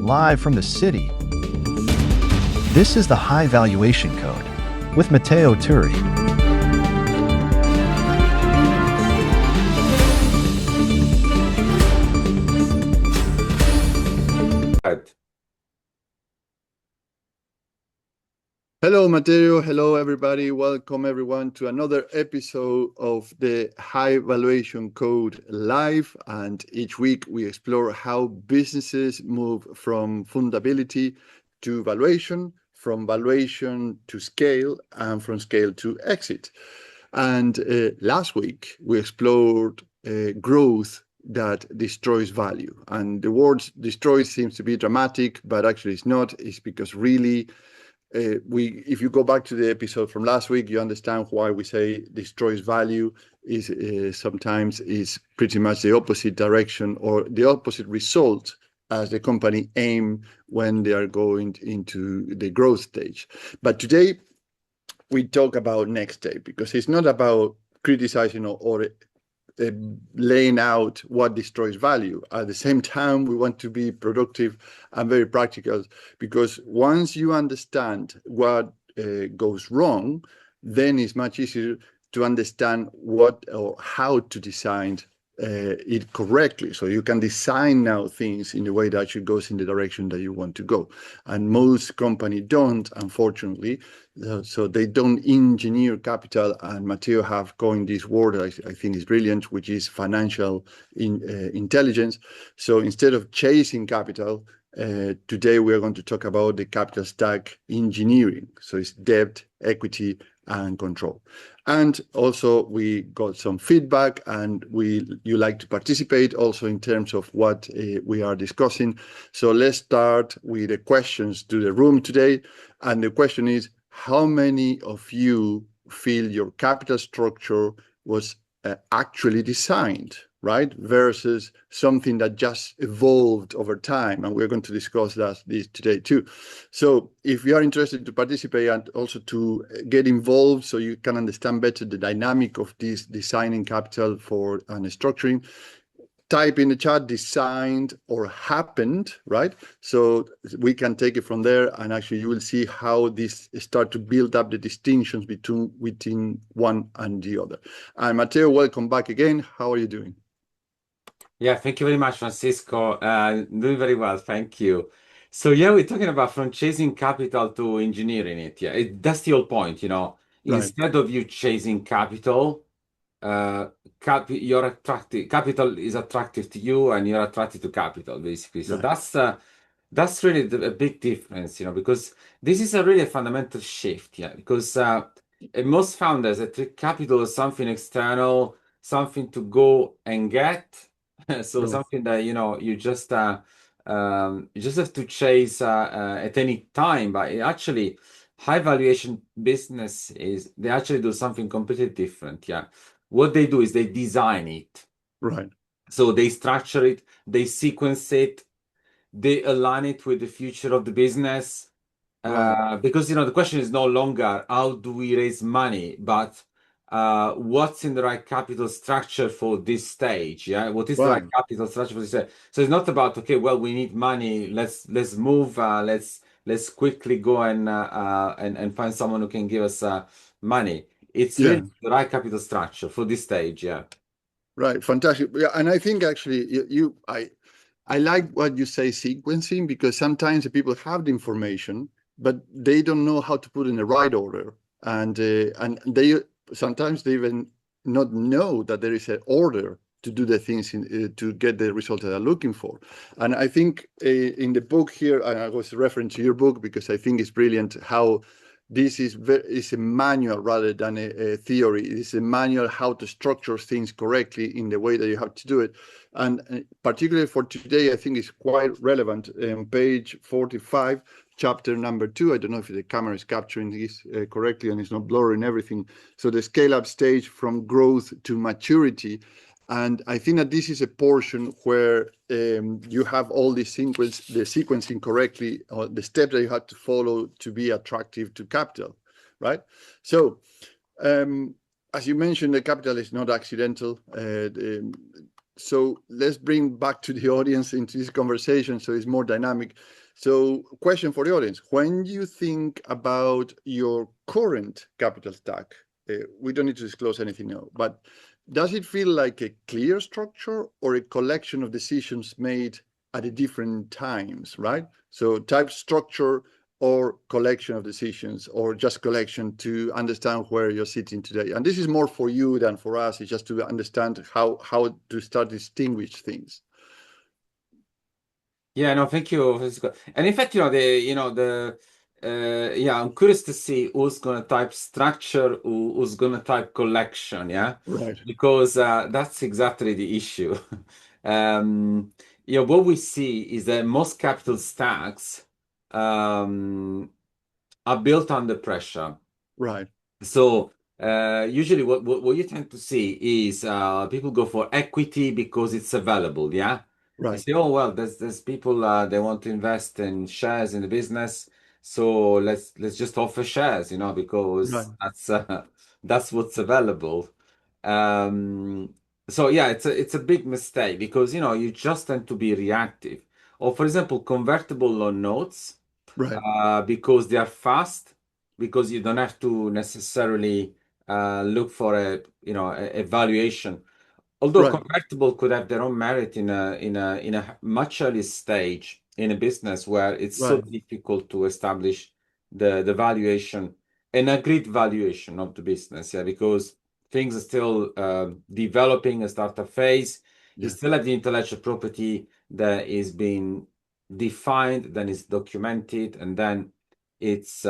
live from the city. This is the High Valuation Code with Matteo Turi. Hello, Matteo. Hello, everybody. Welcome, everyone, to another episode of the High Valuation Code Live. And each week we explore how businesses move from fundability to valuation, from valuation to scale, and from scale to exit. And last week we explored growth that destroys value. And the word destroy seems to be dramatic, but actually it's not. It's because really, if you go back to the episode from last week, you understand why we say destroys value is sometimes is pretty much the opposite direction or the opposite result as the company aim when they are going into the growth stage. But today we talk about next day, because it's not about criticizing or laying out what destroys value. At the same time, we want to be productive and very practical, because once you understand what goes wrong, then it's much easier to understand what or how to design it correctly. So you can design now things in a way that actually goes in the direction that you want to go. And most companies don't, unfortunately. So they don't engineer capital. And Matteo have coined this word that I think is brilliant, which is financial intelligence. So instead of chasing capital, today we are going to talk about the capital stack engineering. So it's debt, equity, and control. And also we got some feedback, and you like to participate also in terms of what we are discussing. So let's start with the questions to the room today. And the question is, how many of you feel your capital structure was actually designed, right? Versus something that just evolved over time. And we're going to discuss this today too. So if you are interested to participate and also to get involved so you can understand better the dynamic of this designing capital for and structuring, type in the chat designed or happened, right? So we can take it from there, and actually you will see how this start to build up the distinctions between one and the other. And Matteo, welcome back again. How are you doing? Yeah, thank you very much, Francisco. Doing very well, thank you. So yeah, we're talking about from chasing capital to engineering it. Yeah, that's the whole point, you know. Right. Instead of you chasing capital, you're attractive. Capital is attractive to you, and you're attracted to capital, basically. So Right. that's really a big difference, you know, because this is a really fundamental shift. Yeah, because most founders that treat capital as something external, something to go and get. So Right. something that you just have to chase at any time. But actually, high valuation business is they actually do something completely different. Yeah, what they do is they design it. Right. So they structure it, they sequence it, they align it with the future of the business. Right. Because the question is no longer how do we raise money, but what's in the right capital structure for this stage? Yeah, what is the right Right. capital structure for this stage? So it's not about okay, well, we need money. Let's move. Let's quickly go and find someone who can give us money. It's Yeah. really the right capital structure for this stage. Yeah. Right. Fantastic. Yeah, and I think actually I like what you say sequencing, because sometimes the people have the information, but they don't know how to put in the right order, and they sometimes they even not know that there is an order to do the things to get the result that they're looking for. And I think in the book here, and I was referring to your book because I think it's brilliant how this is a manual rather than a theory. It is a manual how to structure things correctly in the way that you have to do it. And particularly for today, I think it's quite relevant. Page 45, chapter number 2. I don't know if the camera is capturing this correctly and it's not blurring everything. So the scale up stage from growth to maturity. And I think that this is a portion where you have all the sequencing correctly, or the steps that you have to follow to be attractive to capital, right? So, as you mentioned, the capital is not accidental. So let's bring back to the audience into this conversation so it's more dynamic. So question for the audience, when you think about your current capital stack, we don't need to disclose anything now, but does it feel like a clear structure or a collection of decisions made at a different times, right? So type structure or collection of decisions, or just collection to understand where you're sitting today. And this is more for you than for us. It's just to understand how to start distinguish things. Yeah, no, thank you. And in fact, yeah, I'm curious to see who's gonna type structure, who's gonna type collection, yeah, Right. because that's exactly the issue. What we see is that most capital stacks are built under pressure. Right. So usually what you tend to see is people go for equity because it's available, yeah? They Right. say, oh well, there's people they want to invest in shares in the business, so let's just offer shares, Right. because that's what's available. Um, so yeah, it's a big mistake because you just tend to be reactive. Or for example, convertible loan notes Right. because they are fast, because you don't have to necessarily look for a valuation. Although Right. convertible could have their own merit in a much early stage in a business where it's so Right. difficult to establish the valuation, an agreed valuation of the business, yeah, because things are still developing a startup phase. You Yeah. still have the intellectual property that is being defined, then it's documented, and then it's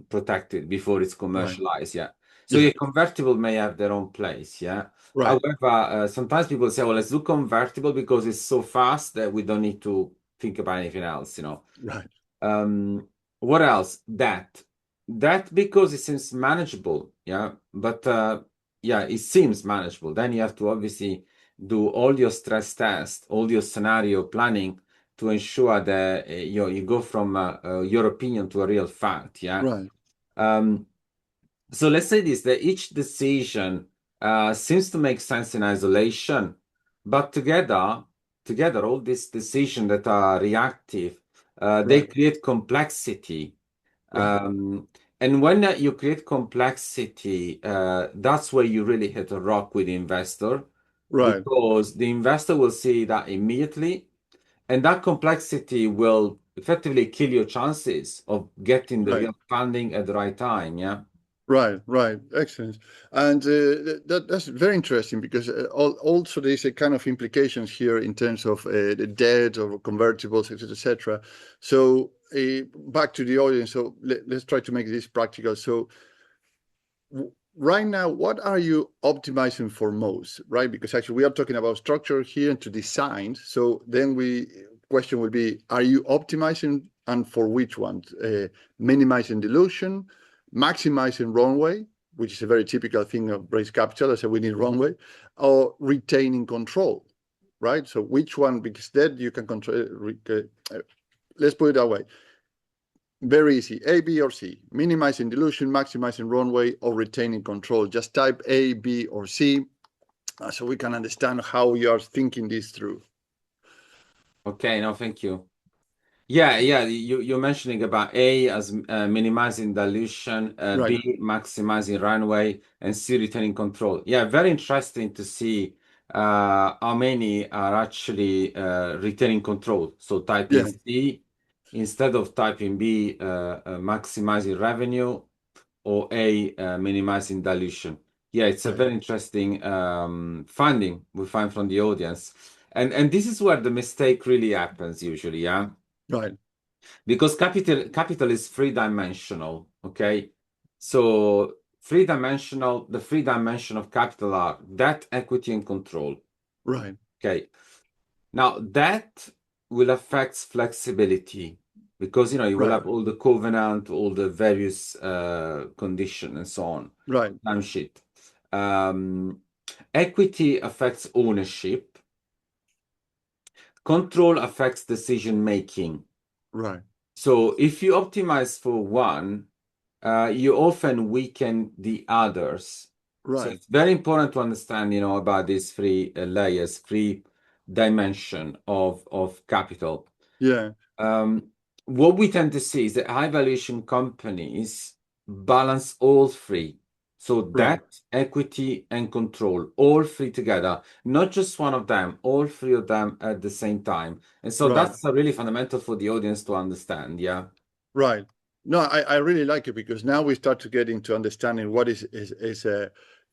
protected before it's Right. commercialized, yeah. So Yeah. your convertible may have their own place, yeah. Right. However, sometimes people say, well, let's do convertible because it's so fast that we don't need to think about anything else. Right. What else? That because it seems manageable, yeah. But yeah, it seems manageable. Then you have to obviously do all your stress tests, all your scenario planning to ensure that you go from your opinion to a real fact, yeah. Right. Um, so let's say this, that each decision seems to make sense in isolation, but together, all these decisions that are reactive, they Right. create complexity. Right. And when you create complexity, that's where you really hit a rock with the investor, Right. because the investor will see that immediately, and that complexity will effectively kill your chances of getting the Right. real funding at the right time. Yeah. Right, right, excellent, and that's very interesting because also there's a kind of implications here in terms of the debt or convertibles, etc., etc. So back to the audience. So let's try to make this practical. So right now, what are you optimizing for most, right? Because actually we are talking about structure here and to design. So then question will be, are you optimizing and for which one? Minimizing dilution, maximizing runway, which is a very typical thing of raise capital. I said we need runway, or retaining control, right? So which one? Because then you can control. Let's put it that way. Very easy, A, B, or C. Minimizing dilution, maximizing runway, or retaining control. Just type A, B, or C so we can understand how you are thinking this through. Okay, no, thank you. Yeah, you're mentioning about A as minimizing dilution, Right. B maximizing runway, and C retaining control. Yeah, very interesting to see how many are actually retaining control. So typing Yeah. C instead of typing B, maximizing revenue, or A, minimizing dilution. Yeah, it's a Right. very interesting finding we find from the audience. And this is where the mistake really happens usually, yeah? Right. Because capital is three-dimensional, okay? So the three dimension of capital are debt, equity, and control. Right. Okay. Now that will affect flexibility because you will Right. have all the covenant, all the various condition and so on. Right. Time sheet. Equity affects ownership. Control affects decision making. Right. So if you optimize for one, you often weaken the others. So Right. it's very important to understand, about these three layers, three dimension of capital. Yeah. What we tend to see is that high valuation companies balance all three. So Right. debt, equity, and control, all three together, not just one of them, all three of them at the same time. And so Right. that's really fundamental for the audience to understand. Yeah. Right. No, I really like it because now we start to get into understanding what is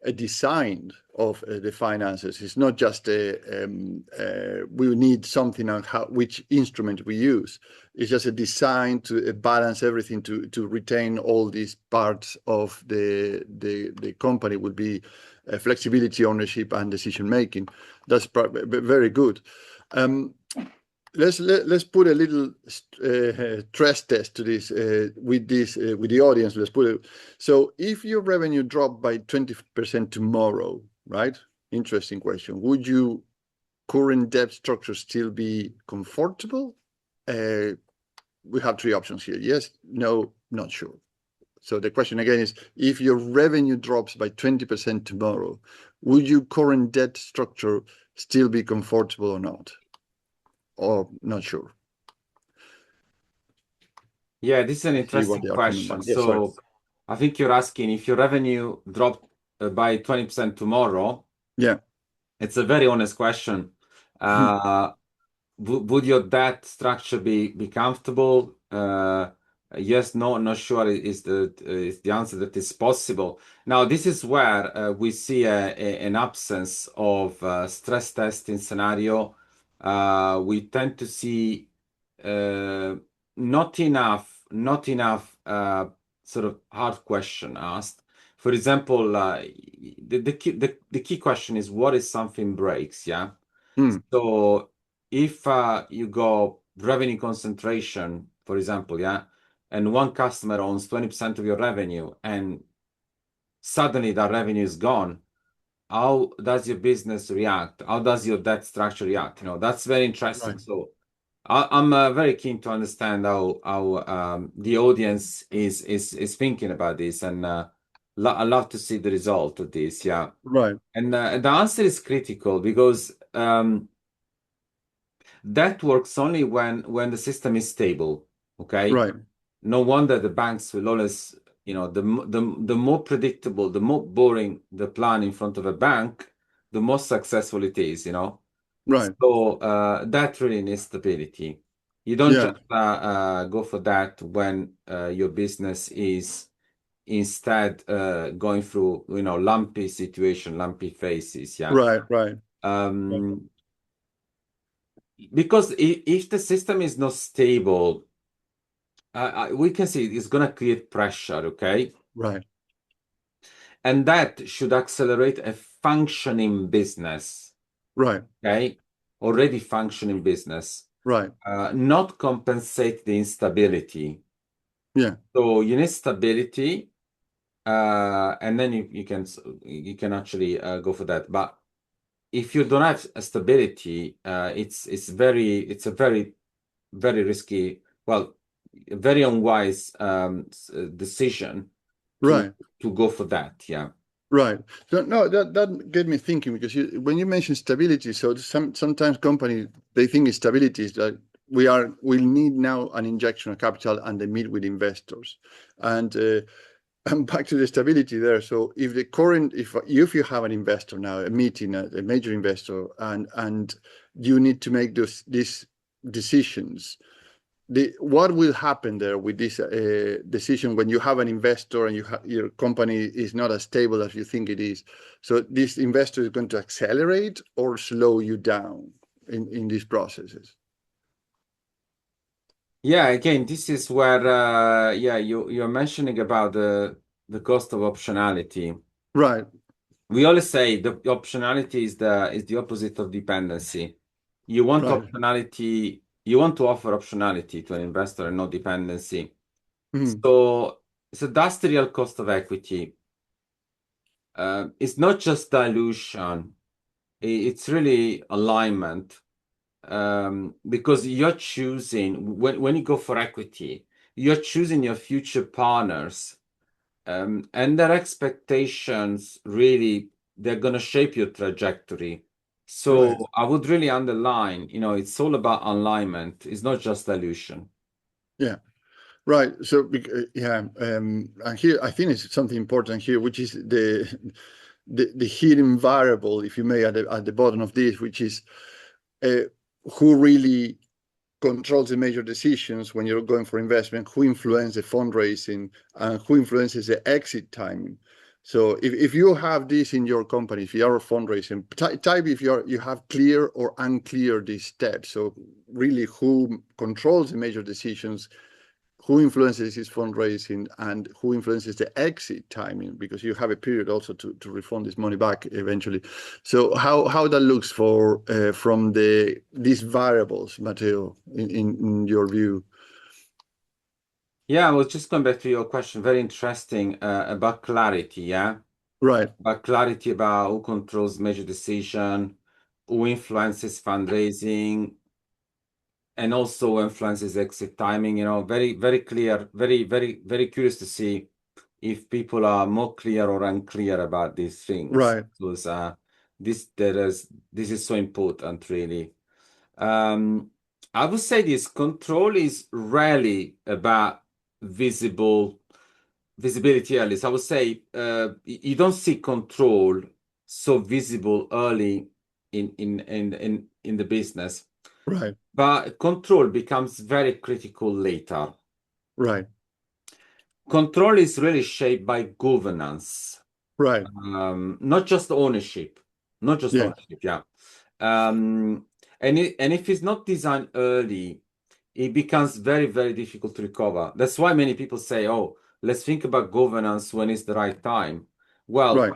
a design of the finances. It's not just we need something on how which instrument we use. It's just a design to balance everything to retain all these parts of the company would be flexibility, ownership, and decision making. That's very good. Let's put a little stress test to this with the audience. Let's put it. So if your revenue dropped by 20% tomorrow, right? Interesting question. Would you current debt structure still be comfortable? We have three options here. Yes, no, not sure. So the question again is, if your revenue drops by 20% tomorrow, would your current debt structure still be comfortable or not? Or not sure? Yeah, this is an See what interesting they are coming question. back. Yes, sorry. So I think you're asking if your revenue dropped by 20% tomorrow. Yeah. It's a very honest question. Would your debt structure be comfortable? Yes, no, not sure is the answer that is possible. Now, this is where we see an absence of stress testing scenario. We tend to see not enough sort of hard question asked. For example, the key question is what if something breaks? Yeah. So if you go revenue concentration, for example, yeah, and one customer owns 20% of your revenue and suddenly that revenue is gone, how does your business react? How does your debt structure react? That's very interesting. Right. So I'm very keen to understand how the audience is thinking about this, and I love to see the result of this. Yeah, Right. and the answer is critical because that works only when the system is stable. Okay, Right. no wonder the banks will always, the more predictable, the more boring the plan in front of a bank, the more successful it is. Right. So that really needs stability. You don't Yeah. just go for that when your business is instead going through, lumpy situation, lumpy phases. Yeah. Right. Right. Because if the system is not stable, we can see it's going to create pressure, okay? Right. And that should accelerate a functioning business, Right. okay? Already functioning business. Right. Not compensate the instability. Yeah. So you need stability, and then you can actually go for that. But if you don't have a stability, it's a very very risky, well, very unwise decision to Right. to go for that. Yeah. Right. So no, that get me thinking because when you mention stability, so sometimes companies they think stability is that we'll need now an injection of capital and they meet with investors, and and back to the stability there. So if if you have an investor now, a meeting, a major investor, and you need to make these decisions, what will happen there with this decision when you have an investor and your company is not as stable as you think it is? So this investor is going to accelerate or slow you down in these processes? Yeah, again, this is where you're mentioning about the cost of optionality. Right. We always say the optionality is the opposite of dependency. You want Right. optionality, you want to offer optionality to an investor and not dependency. Mhm. So that's the real cost of equity. It's not just dilution, it's really alignment. Because you're choosing when you go for equity, you're choosing your future partners and their expectations really, they're going to shape your trajectory. So Right. I would really underline, it's all about alignment. It's not just dilution. Yeah. Right. So, yeah, and here I think it's something important here, which is the hidden variable, if you may, at the bottom of this, which is who really controls the major decisions when you're going for investment, who influences the fundraising, and who influences the exit timing. So if you have this in your company, if you are fundraising, type if you have clear or unclear these steps. So really, who controls the major decisions, who influences his fundraising, and who influences the exit timing, because you have a period also to refund this money back eventually. So how that looks for from these variables, Matteo, in your view? Yeah, I was just going back to your question. Very interesting about clarity. Yeah. Right. About clarity about who controls major decision, who influences fundraising, and also influences exit timing. Very, very clear, very, very, very curious to see if people are more clear or unclear about these things. Right. Because this is so important, really. I would say this control is rarely about visibility early. So I would say you don't see control so visible early in the business, Right. but control becomes very critical later. Right. Control is really shaped by governance, Right. not just ownership, Yeah. yeah. And if it's not designed early, it becomes very, very difficult to recover. That's why many people say, oh, let's think about governance when it's the right time. Well, Right.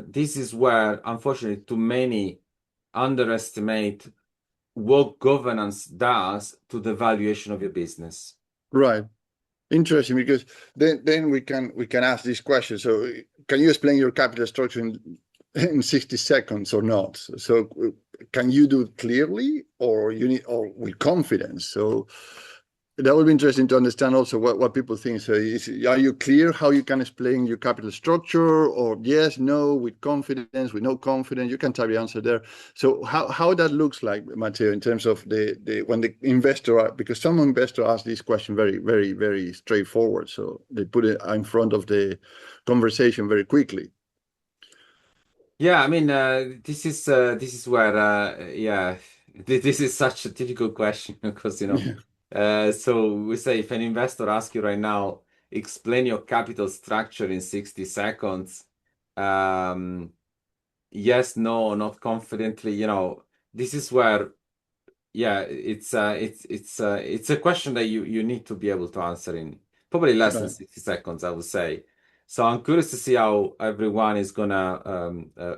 this is where, unfortunately, too many underestimate what governance does to the valuation of your business. Right. Interesting, because then we can ask this question. So can you explain your capital structure in 60 seconds or not? So can you do it clearly, or you need, or with confidence? So that would be interesting to understand also what people think. So are you clear how you can explain your capital structure, or yes, no, with confidence, with no confidence? You can type the answer there. So how that looks like, Matteo, in terms of the when the investor, because some investor ask this question very, very, very straightforward. So they put it in front of the conversation very quickly. Yeah, I mean, this is where yeah, this is such a difficult question because Yeah. so we say if an investor asks you right now, explain your capital structure in 60 seconds, um, yes, no, not confidently, this is where yeah, it's a question that you need to be able to answer in probably less than Right. 60 seconds, I would say. So I'm curious to see how everyone is gonna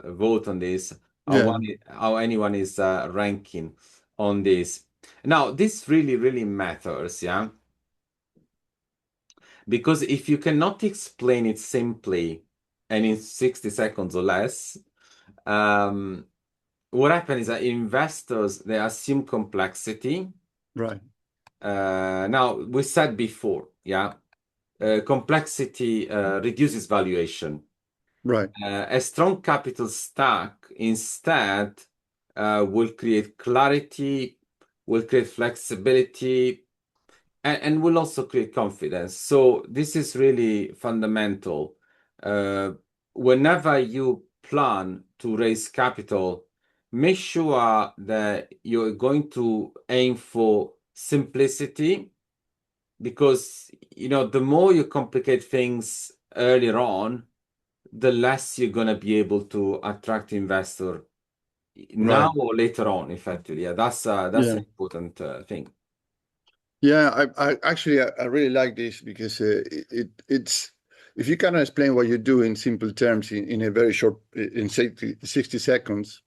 vote on this, Yeah. how anyone is ranking on this. Now, this really, really matters, yeah, because if you cannot explain it simply and in 60 seconds or less, um, what happens is that investors they assume complexity. Right. Now, we said before, yeah, complexity reduces valuation. Right. A strong capital stack instead will create clarity, will create flexibility, and will also create confidence. So this is really fundamental. Uh, Whenever you plan to raise capital, make sure that you're going to aim for simplicity because the more you complicate things earlier on, the less you're going to be able to attract investor now Right. or later on, effectively. Yeah, that's Yeah. an important thing. Yeah, I actually I really like this because it's if you cannot explain what you do in simple terms in a very short in 60 seconds,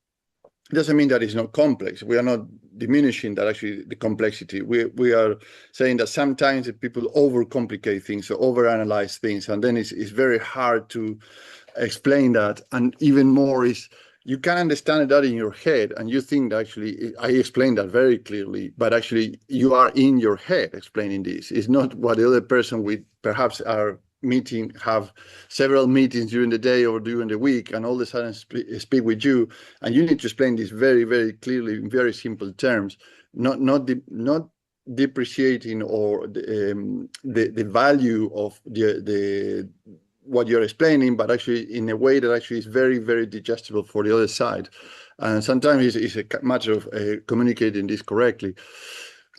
it doesn't mean that it's not complex. We are not diminishing that actually the complexity. We are saying that sometimes people overcomplicate things or overanalyze things, and then it's very hard to explain that. And even more is you can understand that in your head, and you think that actually I explained that very clearly, but actually you are in your head explaining this. It's not what the other person with perhaps are have several meetings during the day or during the week, and all of a sudden speak with you, and you need to explain this very, very clearly in very simple terms, not depreciating or the value of the what you're explaining, but actually in a way that actually is very, very digestible for the other side. And sometimes it's a matter of communicating this correctly.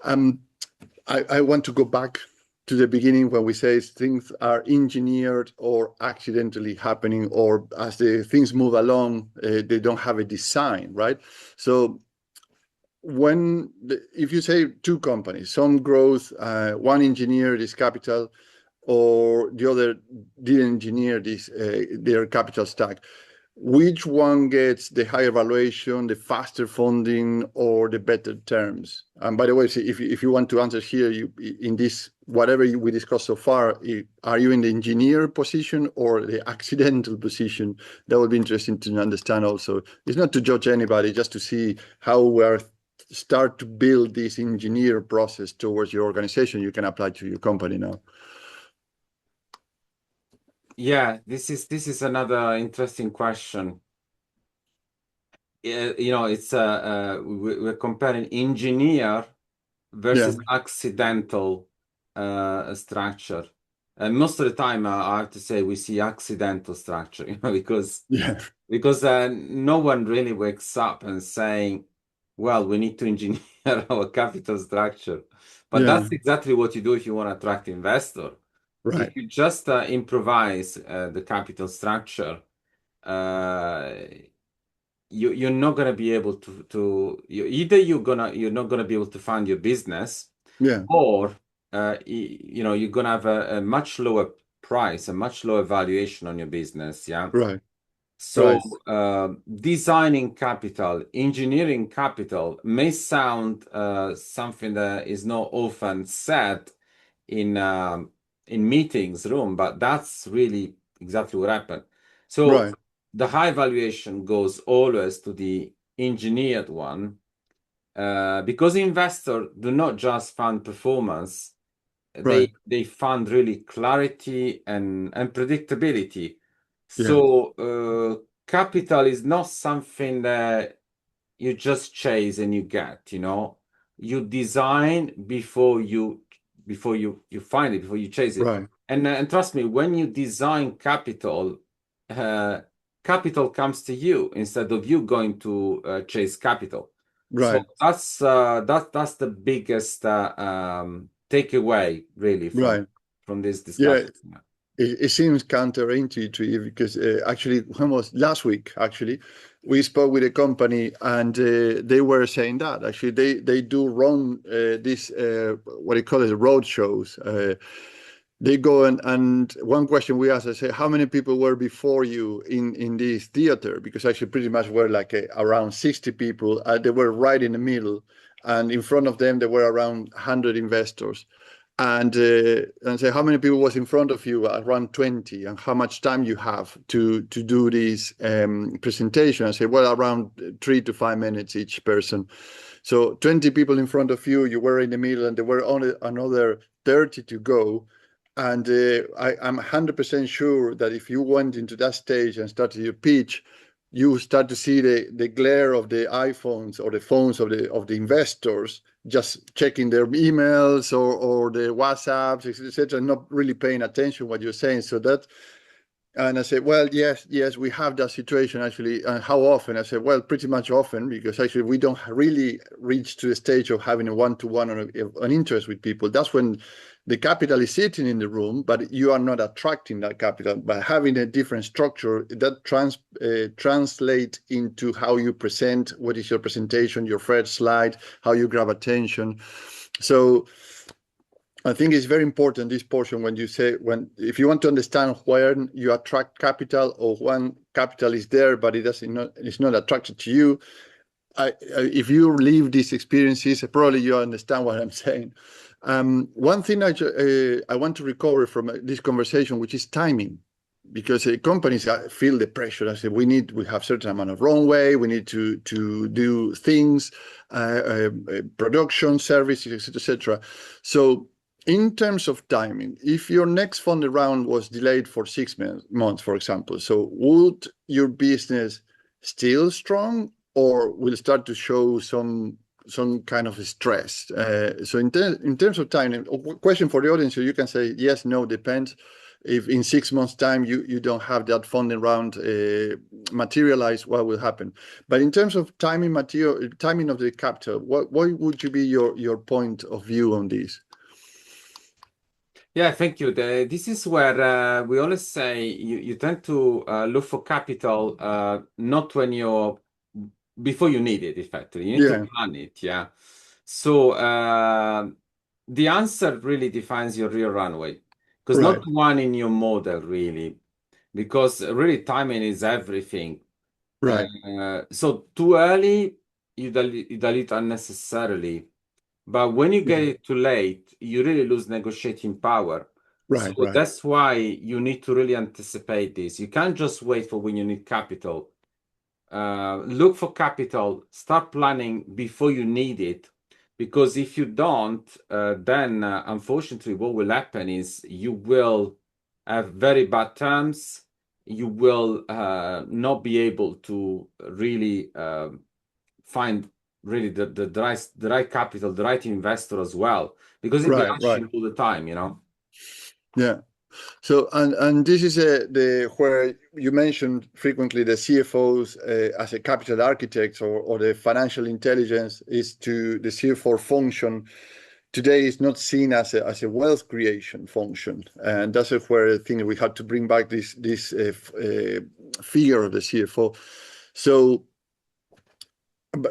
I want to go back to the beginning when we say things are engineered or accidentally happening, or as the things move along, they don't have a design, right? So if you say two companies, some growth, one engineered this capital, or the other didn't engineer their capital stack, which one gets the higher valuation, the faster funding, or the better terms? And by the way, if you want to answer here, in this whatever we discussed so far, are you in the engineer position or the accidental position? That would be interesting to understand. Also, it's not to judge anybody, just to see how we're start to build this engineer process towards your organization. You can apply to your company now. Yeah, this is another interesting question. It's we're comparing engineer versus accidental structure. And most of the time, I have to say we see accidental structure, because no one really wakes up and saying, well, we need to engineer our capital structure. But that's exactly what you do if you want to attract investor. Right. If you just improvise the capital structure, you're not gonna be able you're not gonna be able to fund your business, or you're gonna have a much lower price, a much lower valuation on your business. Right. So designing capital, engineering capital may sound something that is not often said in meetings room, but that's really exactly what happened. So the high valuation goes always to the engineered one, because investors do not just fund performance, they fund really clarity and predictability. So capital is not something that you just chase and you get, you design before you find it, before you chase it. And trust me, when you design capital, capital comes to you instead of you going to chase capital. So that's the biggest takeaway really from this discussion. It seems counterintuitive because actually, when was last week? Actually, we spoke with a company and they were saying that actually they do run this what do you call it, road shows. They go and one question we asked, I say, how many people were before you in this theater? Because actually pretty much were like around 60 people. They were right in the middle, and in front of them there were around 100 investors. And say, how many people was in front of you? Around 20. And how much time you have to do this presentation? I say, well, around 3 to 5 minutes each person. So 20 people in front of you, you were in the middle, and there were only another 30 to go. And I'm 100% sure that if you went into that stage and started your pitch, you start to see the glare of the iPhones or the phones of the investors just checking their emails or the WhatsApps, etc., not really paying attention what you're saying. So that, and I said, well, yes, we have that situation actually. And how often? I said, well, pretty much often, because actually we don't really reach to the stage of having a one-to-one or an interest with people. That's when the capital is sitting in the room, but you are not attracting that capital. By having a different structure, that translate into how you present, what is your presentation, your first slide, how you grab attention. So I think it's very important, this portion, when you say, if you want to understand when you attract capital or when capital is there, but it's not attracted to you. If you live these experiences, probably you understand what I'm saying. One thing I want to recover from this conversation, which is timing, because companies feel the pressure. I say we have certain amount of runway, we need to do things, production, services, etc. So in terms of timing, if your next funding round was delayed for 6 months, for example, so would your business still strong, or will start to show some kind of stress? So in terms of timing, a question for the audience, so you can say yes, no, depends. If in 6 months' time you don't have that funding round materialize, what will happen? But in terms of timing of the capital, what would you be your point of view on this? Yeah, thank you. This is where we always say you tend to look for capital not when you're before you need it, effectively. You need to Yeah, plan it, yeah. So the answer really defines your real runway, because not right, one in your model really, because really timing is everything. right, So too early, you dilute unnecessarily. But when you get yeah, it too late, you really lose negotiating power. So right, right, that's why you need to really anticipate this. You can't just wait for when you need capital. Look for capital, start planning before you need it. Because if you don't, then unfortunately, what will happen is you will have very bad terms. You will not be able to really find really the right capital, the right investor as well, because it'll be right, right. rushing all the time, you know? Yeah. So and this is the where you mentioned frequently the CFOs as a capital architect, or the financial intelligence is to the CFO function today is not seen as a wealth creation function, and that's where I think we have to bring back this figure of the CFO. So,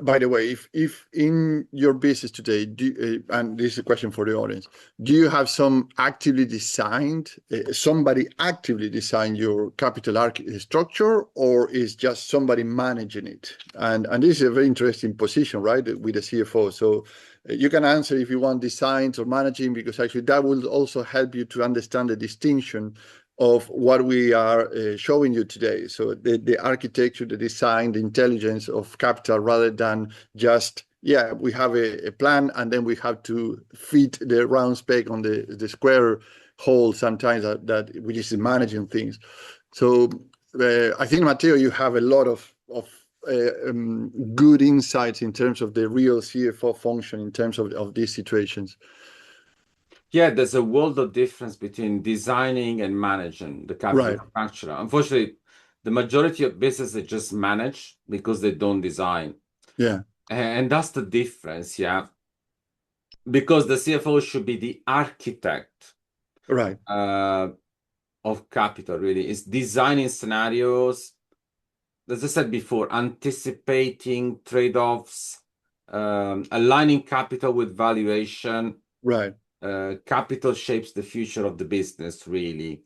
by the way, if in your business today, and this is a question for the audience, do you have somebody actively designed your capital structure, or is just somebody managing it? And this is a very interesting position, right, with the CFO. So you can answer if you want designs or managing, because actually that will also help you to understand the distinction of what we are showing you today. So the architecture, the design, the intelligence of capital, rather than just, yeah, we have a plan and then we have to fit the round peg on the square hole sometimes, that which is managing things. So I think, Matteo, you have a lot of good insights in terms of the real CFO function in terms of these situations. Yeah, there's a world of difference between designing and managing the capital Right. structure. Unfortunately, the majority of businesses just manage because they don't design. Yeah. And that's the difference, yeah. Because the CFO should be the architect Right. uh, of capital, really. It's designing scenarios, as I said before, anticipating trade-offs, aligning capital with valuation. Right. Capital shapes the future of the business, really.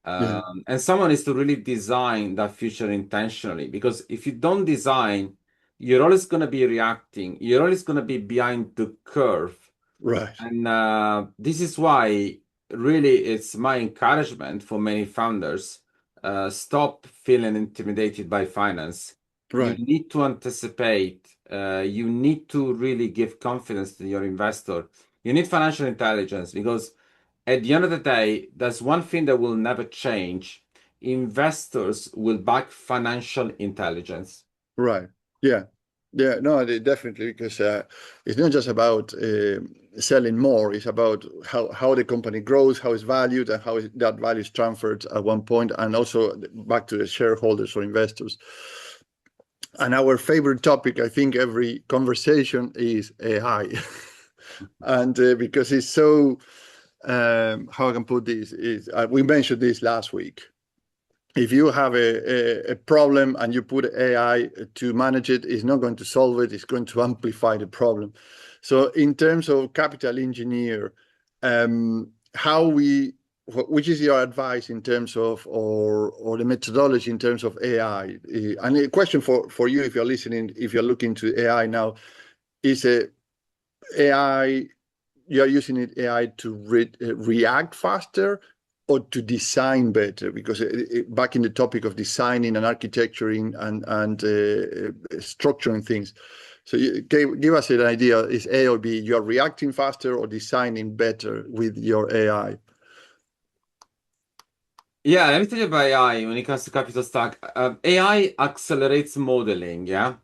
Yeah. And someone is to really design that future intentionally, because if you don't design, you're always going to be reacting. You're always going to be behind the curve. Right. And this is why, really, it's my encouragement for many founders. Stop feeling intimidated by finance. You Right. need to anticipate. You need to really give confidence to your investor. You need financial intelligence, because at the end of the day, there's one thing that will never change. Investors will back financial intelligence. Right. Yeah. Yeah. No, definitely, because it's not just about selling more. It's about how the company grows, how it's valued, and how that value is transferred at one point, and also back to the shareholders or investors. And our favorite topic, I think, every conversation is AI, and because it's so, how I can put this is, we mentioned this last week. If you have a problem and you put AI to manage it, it's not going to solve it. It's going to amplify the problem. So in terms of capital engineer, which is your advice in terms of, or the methodology in terms of AI? And a question for you, if you're listening, if you're looking to AI now, is AI, you're using AI to react faster or to design better? Because back in the topic of designing and architecturing and structuring things. So give us an idea, is A or B, you're reacting faster or designing better with your AI? Yeah, let me tell you about AI when it comes to capital stack. AI accelerates modeling, yeah,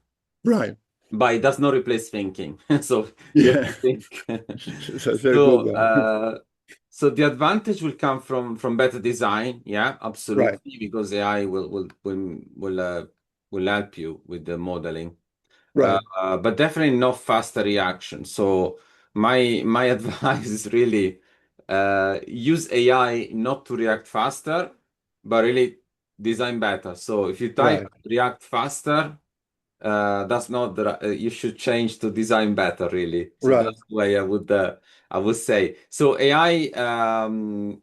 Right. but it does not replace thinking. So you have Yeah. to think. That's a very good So, one. so the advantage will come from better design, yeah, Right. absolutely, because AI will help you with the modeling. Right. But definitely not faster reaction. So my advice is really use AI not to react faster, but really design better. So if you type Right. react faster, that's not you should change to design better, really. So Right. that's the way I would say. So AI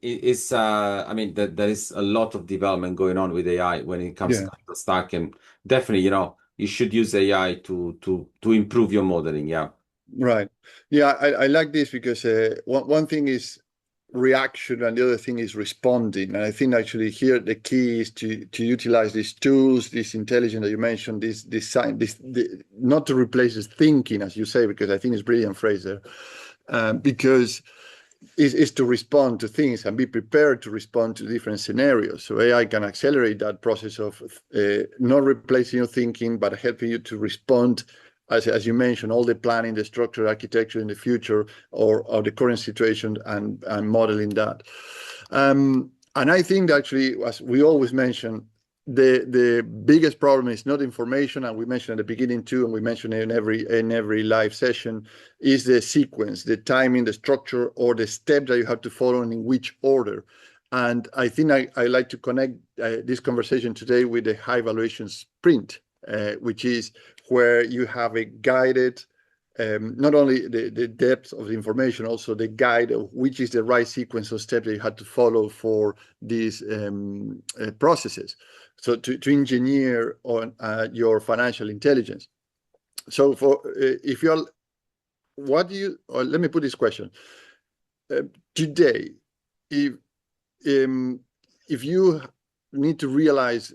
is I mean there is a lot of development going on with AI when it comes to Yeah. capital stack, and definitely you should use AI to improve your modeling. Yeah. Right. Yeah, I like this because one thing is reaction and the other thing is responding. And I think actually here the key is to utilize these tools, this intelligence that you mentioned, this design, not to replace this thinking, as you say, because I think it's brilliant phrase there, because is to respond to things and be prepared to respond to different scenarios. So AI can accelerate that process of not replacing your thinking, but helping you to respond, as you mentioned, all the planning, the structure, architecture in the future, or the current situation, and modeling that. And I think that actually, as we always mention, the biggest problem is not information, and we mentioned at the beginning too, and we mentioned in every live session, is the sequence, the timing, the structure, or the step that you have to follow and in which order. And I think I like to connect this conversation today with the high valuation sprint, which is where you have a guided, not only the depth of the information, also the guide of which is the right sequence of steps that you had to follow for these processes. So to engineer on your financial intelligence. So if you're, or let me put this question. Today, if if you need to realize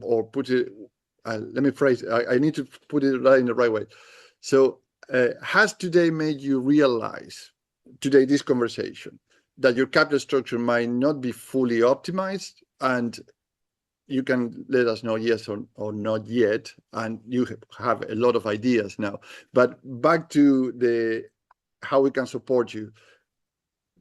or put it, let me phrase, I need to put it right in the right way. So has today made you realize, today, this conversation, that your capital structure might not be fully optimized? And you can let us know yes or not yet, and you have a lot of ideas now. But back to the how we can support you.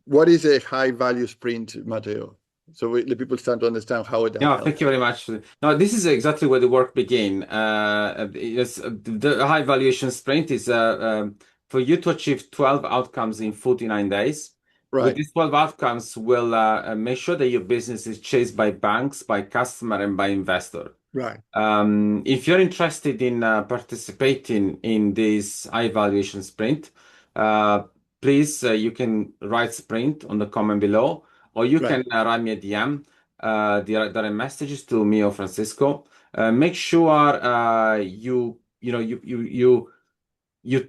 What is a high value sprint, Matteo? So the people start to understand how that Yeah, helps. thank you very much. No, this is exactly where the work begin. Yes, the high valuation sprint is for you to achieve 12 outcomes in 49 days. With Right, these 12 outcomes, will make sure that your business is chased by banks, by customer, and by investor. right, If you're interested in participating in this high valuation sprint, uh, please you can write sprint on the comment below, or you right, can write me a DM, direct messages to me or Francisco. Make sure you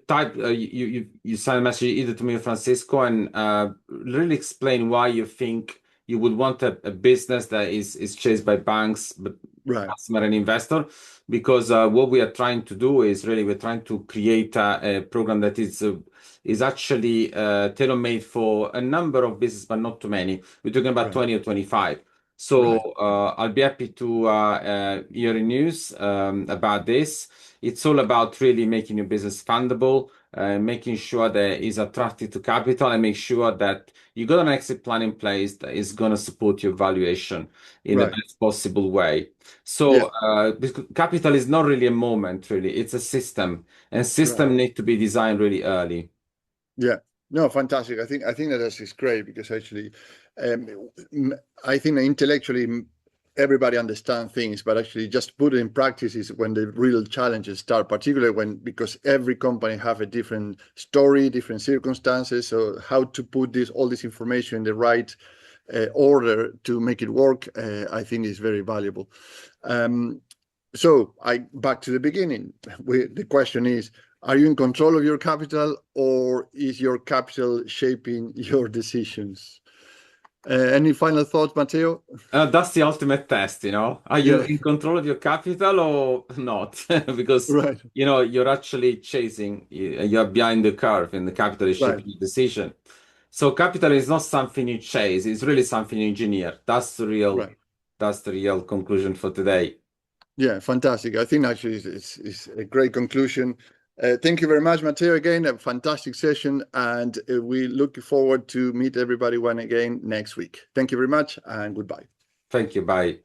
type you send a message either to me or Francisco, and really explain why you think you would want a business that is chased by banks, but right, customer and investor. Because what we are trying to do is really we're trying to create a program that is actually tailor-made for a number of businesses, but not too many. We're talking about right, 20 or 25. So right, I'll be happy to hear the news about this. It's all about really making your business fundable, making sure that it's attractive to capital, and make sure that you got an exit plan in place that is going to support your valuation in the right. best possible way. So Yeah, because capital is not really a moment, really. It's a system, and right. system need to be designed really early. Yeah. No, fantastic. I think that is great because actually, um, I think that intellectually everybody understands things, but actually just put it in practice is when the real challenges start. Particularly because every company have a different story, different circumstances. So how to put all this information in the right order to make it work, I think is very valuable. Um, so back to the beginning. The question is, are you in control of your capital, or is your capital shaping your decisions? Any final thoughts, Matteo? That's the ultimate test, you know. Are you Yeah. in control of your capital or not? Because Right. you're actually chasing, you're behind the curve, and the capital is Right. shaping your decision. So capital is not something you chase; it's really something you engineer. Right. That's the real conclusion for today. Yeah, fantastic. I think actually it's a great conclusion. Thank you very much, Matteo. Again, a fantastic session, and we look forward to meet everybody one again next week. Thank you very much, and goodbye. Thank you. Bye.